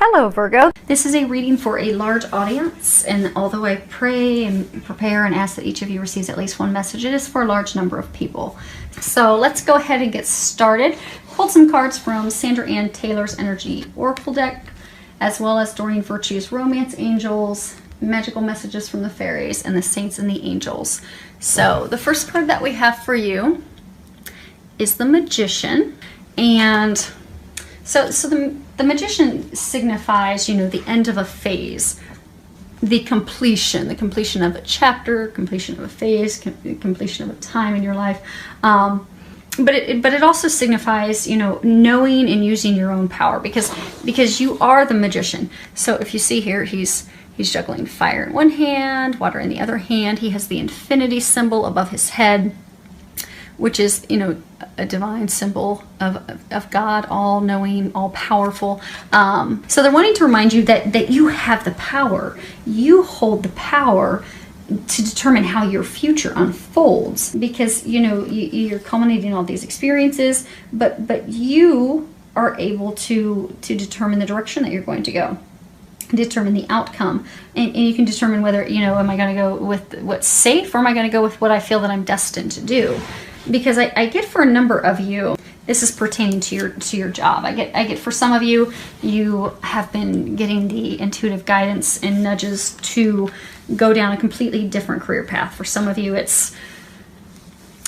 Hello Virgo. This is a reading for a large audience, and although I pray and prepare and ask that each of you receives at least one message, it is for a large number of people. So let's go ahead and get started. Pulled some cards from Sandra Ann Taylor's Energy Oracle deck, as well as Doreen Virtue's Romance Angels, Magical Messages from the Fairies, and the Saints and the Angels. So the first card that we have for you is the Magician. And so the Magician signifies, you know, the end of a phase, the completion of a chapter, completion of a phase, completion of a time in your life. But it also signifies, you know, knowing and using your own power, because you are the Magician. So if you see here, he's juggling fire in one hand, water in the other hand. He has the infinity symbol above his head, which is, you know, a divine symbol of God, all-knowing, all-powerful. So they're wanting to remind you that you have the power. You hold the power to determine how your future unfolds, because, you know, you're culminating all these experiences, but you are able to determine the direction that you're going to go, determine the outcome, and you can determine whether, you know, am I going to go with what's safe, or am I going to go with what I feel that I'm destined to do? Because I get for a number of you, this is pertaining to your job. I get for some of you, you have been getting the intuitive guidance and nudges to go down a completely different career path. For some of you, it's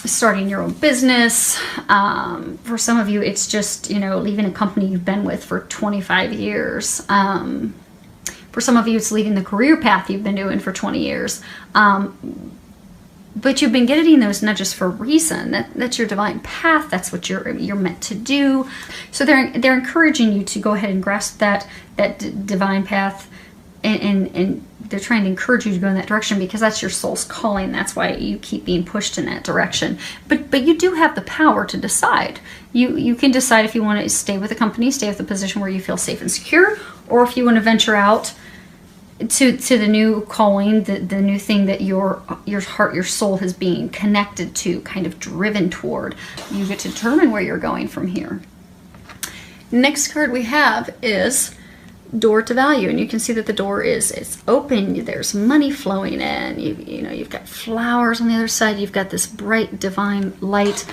starting your own business. For some of you, it's just, you know, leaving a company you've been with for 25 years. For some of you, it's leaving the career path you've been doing for 20 years. But you've been getting those nudges for a reason. That's your divine path. That's what you're meant to do. So they're encouraging you to go ahead and grasp that divine path, and they're trying to encourage you to go in that direction, because that's your soul's calling. That's why you keep being pushed in that direction. But you do have the power to decide. You can decide if you want to stay with the company, stay with the position where you feel safe and secure, or if you want to venture out to the new calling, the new thing that your heart, your soul has been connected to, kind of driven toward. You get to determine where you're going from here. Next card we have is Door to Value, and you can see that the door it's open. There's money flowing in. You know, you've got flowers on the other side. You've got this bright divine light.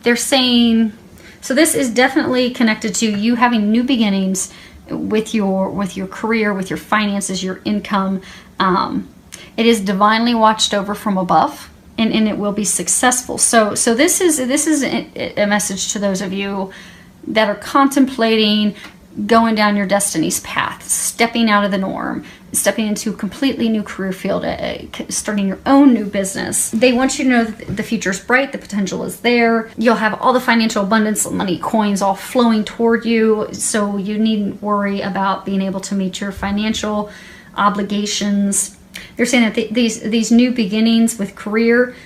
They're saying, so this is definitely connected to you having new beginnings with your career, with your finances, your income. It is divinely watched over from above, and it will be successful. So this is a message to those of you that are contemplating going down your destiny's path, stepping out of the norm, stepping into a completely new career field, starting your own new business. They want you to know that the future's bright, the potential is there. You'll have all the financial abundance, money, coins all flowing toward you, so you needn't worry about being able to meet your financial obligations. They're saying that these new beginnings with career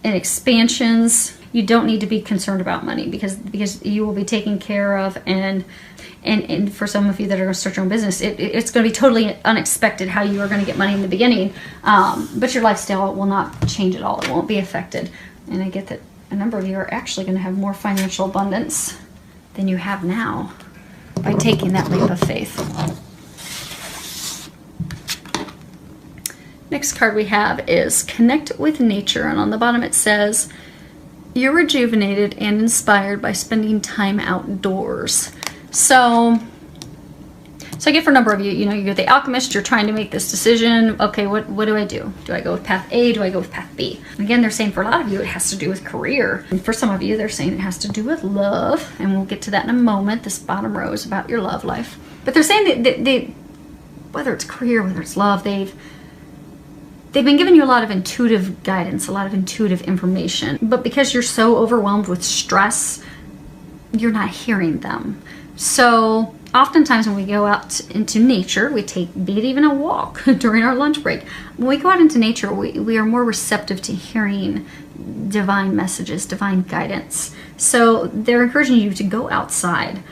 and expansions, you don't need to be concerned about money, because you will be taken care of. And for some of you that are going to start your own business, it's going to be totally unexpected how you are going to get money in the beginning, but your lifestyle will not change at all. It won't be affected. And I get that a number of you are actually going to have more financial abundance than you have now by taking that leap of faith. Next card we have is Connect with Nature, and on the bottom it says, you're rejuvenated and inspired by spending time outdoors. So I get for a number of you, you know, you're the alchemist, you're trying to make this decision. Okay, what do I do? Do I go with path A? Do I go with path B? Again, they're saying for a lot of you, it has to do with career. And for some of you, they're saying it has to do with love. And we'll get to that in a moment. This bottom row is about your love life. But they're saying that whether it's career, whether it's love, they've been giving you a lot of intuitive guidance, a lot of intuitive information. But because you're so overwhelmed with stress, you're not hearing them. So oftentimes when we go out into nature, be it even a walk during our lunch break, when we go out into nature, we are more receptive to hearing divine messages, divine guidance. So they're encouraging you to go outside,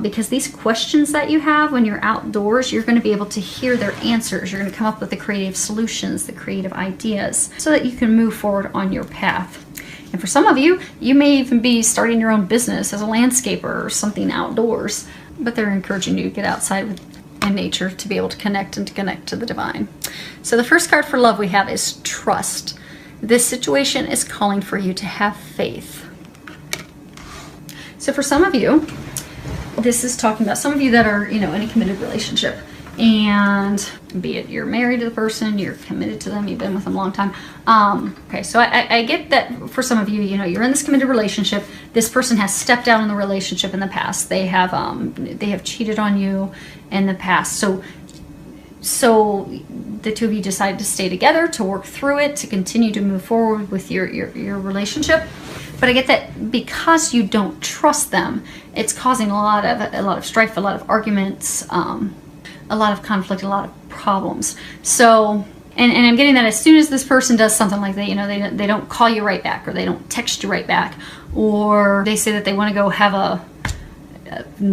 because these questions that you have when you're outdoors, you're going to be able to hear their answers. You're going to come up with the creative solutions, the creative ideas, so that you can move forward on your path. And for some of you, you may even be starting your own business as a landscaper or something outdoors. but they're encouraging you to get outside in nature to be able to connect and to connect to the divine. So the first card for love we have is trust. This situation is calling for you to have faith. So for some of you, this is talking about some of you that are, in a committed relationship, and be it you're married to the person, you're committed to them, you've been with them a long time. Okay, so I get that for some of you, you're in this committed relationship. This person has stepped out in the relationship in the past. They have cheated on you in the past. So the two of you decided to stay together, to work through it, to continue to move forward with your relationship. But I get that because you don't trust them, it's causing a lot of strife, a lot of arguments, a lot of conflict, a lot of problems. So, and I'm getting that as soon as this person does something like that, they don't call you right back, or they don't text you right back, or they say that they want to go have a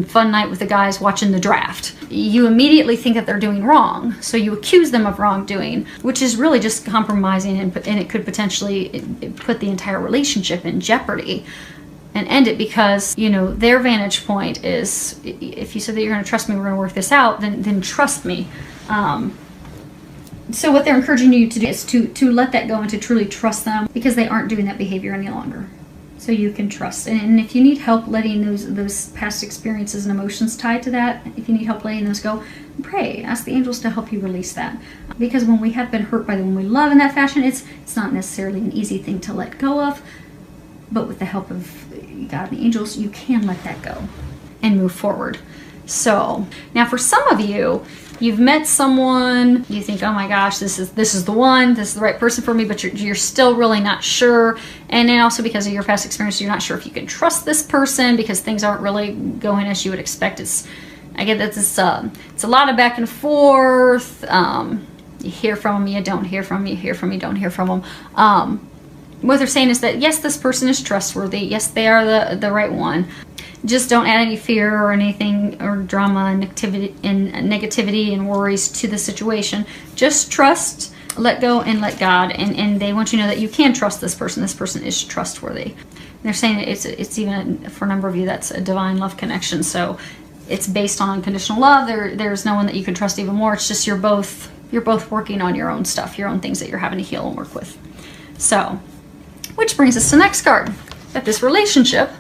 fun night with the guys watching the draft, you immediately think that they're doing wrong. So you accuse them of wrongdoing, which is really just compromising, and it could potentially put the entire relationship in jeopardy and end it, because their vantage point is, if you said that you're going to trust me, we're going to work this out, then trust me. So what they're encouraging you to do is to let that go and to truly trust them, because they aren't doing that behavior any longer. So you can trust. And if you need help letting those past experiences and emotions tied to that, if you need help letting those go, pray. Ask the angels to help you release that. Because when we have been hurt by the one we love in that fashion, it's not necessarily an easy thing to let go of. But with the help of God and the angels, you can let that go and move forward. So now for some of you, you've met someone, you think, oh my gosh, this is the one, this is the right person for me, but you're still really not sure. And then also because of your past experience, you're not sure if you can trust this person, because things aren't really going as you would expect. I get that it's a lot of back and forth. You hear from them, you don't hear from them, you hear from them, you don't hear from them. What they're saying is that yes, this person is trustworthy. Yes, they are the right one. Just don't add any fear or anything, or drama and negativity and worries to the situation. Just trust, let go, and let God. And they want you to know that you can trust this person. This person is trustworthy. And they're saying it's even, for a number of you, that's a divine love connection. So it's based on unconditional love. There's no one that you can trust even more. It's just you're both working on your own stuff, your own things that you're having to heal and work with. So, which brings us to the next card, that this relationship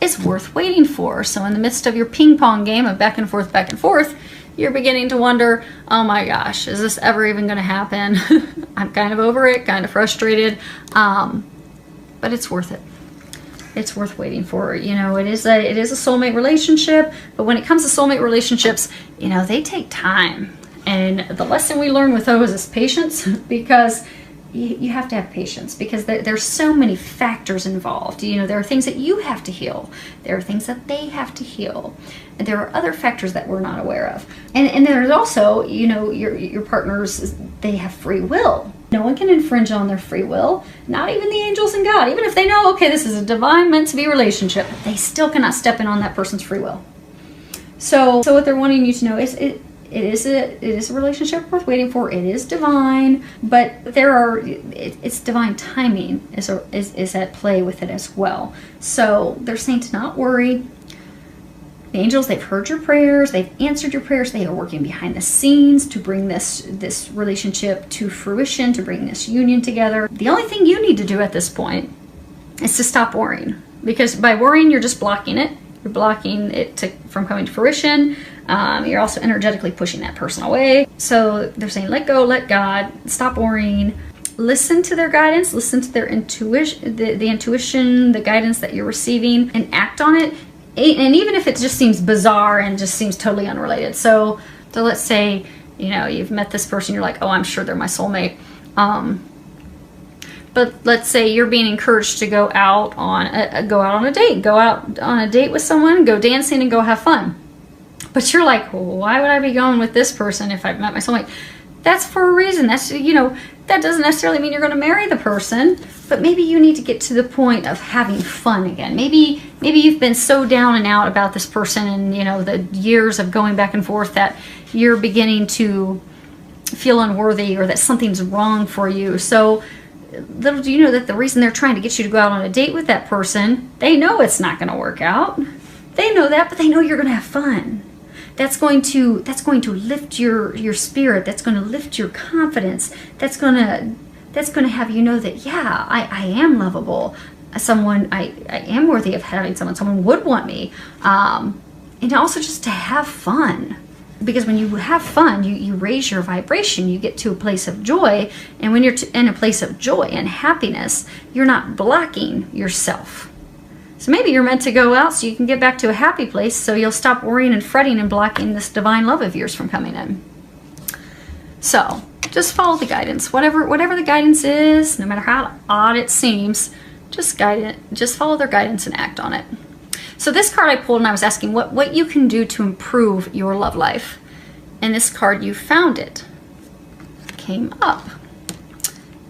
is worth waiting for. So in the midst of your ping pong game of back and forth, you're beginning to wonder, oh my gosh, is this ever even going to happen? I'm kind of over it, kind of frustrated, but it's worth it. It's worth waiting for. It is a soulmate relationship, but when it comes to soulmate relationships, they take time. And the lesson we learn with those is patience, because you have to have patience, because there's so many factors involved. There are things that you have to heal. There are things that they have to heal. And there are other factors that we're not aware of. And there's also, your partners, they have free will. No one can infringe on their free will, not even the angels and God. Even if they know, okay, this is a divine meant to be relationship, they still cannot step in on that person's free will. So what they're wanting you to know is it is a relationship worth waiting for. It is divine, but it's divine timing is at play with it as well. So they're saying to not worry. The angels, they've heard your prayers, they've answered your prayers, they are working behind the scenes to bring this relationship to fruition, to bring this union together. The only thing you need to do at this point is to stop worrying, because by worrying, you're just blocking it. You're blocking it from coming to fruition. You're also energetically pushing that person away. So they're saying, let go, let God, stop worrying. Listen to their guidance, listen to their intuition, the intuition, the guidance that you're receiving, and act on it. And even if it just seems bizarre and just seems totally unrelated. So let's say, you've met this person, you're like, oh, I'm sure they're my soulmate. But let's say you're being encouraged to go out on a date with someone, go dancing and go have fun. But you're like, well, why would I be going with this person if I've met my soulmate? That's for a reason. That's, that doesn't necessarily mean you're going to marry the person, but maybe you need to get to the point of having fun again. Maybe you've been so down and out about this person and, the years of going back and forth that you're beginning to feel unworthy, or that something's wrong for you. So little do you know that the reason they're trying to get you to go out on a date with that person, they know it's not going to work out. They know that, but they know you're going to have fun. That's going to lift your spirit. That's going to lift your confidence. That's going to have you know that, yeah, I am lovable. I am worthy of having someone would want me. And also just to have fun. Because when you have fun, you raise your vibration, you get to a place of joy. And when you're in a place of joy and happiness, you're not blocking yourself. So maybe you're meant to go out so you can get back to a happy place, so you'll stop worrying and fretting and blocking this divine love of yours from coming in. So just follow the guidance. Whatever the guidance is, no matter how odd it seems, just follow their guidance and act on it. So this card I pulled, and I was asking what you can do to improve your love life. And this card, you found it, came up.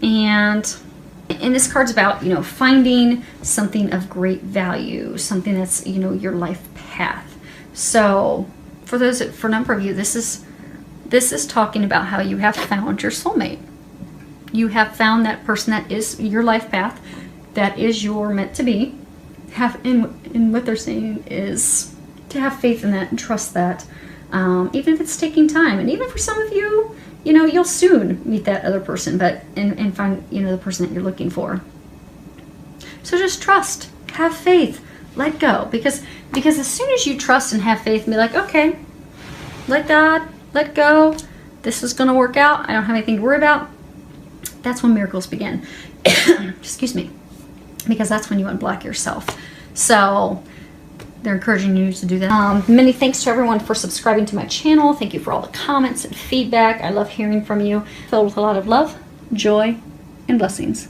And this card's about, finding something of great value, something that's, your life path. So for a number of you, this is talking about how you have found your soulmate. You have found that person that is your life path, that is your meant to be. And what they're saying is to have faith in that and trust that, even if it's taking time. And even for some of you, you'll soon meet that other person, and find, the person that you're looking for. So just trust, have faith, let go. Because as soon as you trust and have faith and be like, okay, let God, let go, this is going to work out, I don't have anything to worry about, that's when miracles begin. Excuse me. Because that's when you unblock yourself. So they're encouraging you to do that. Many thanks to everyone for subscribing to my channel. Thank you for all the comments and feedback. I love hearing from you. Filled with a lot of love, joy, and blessings.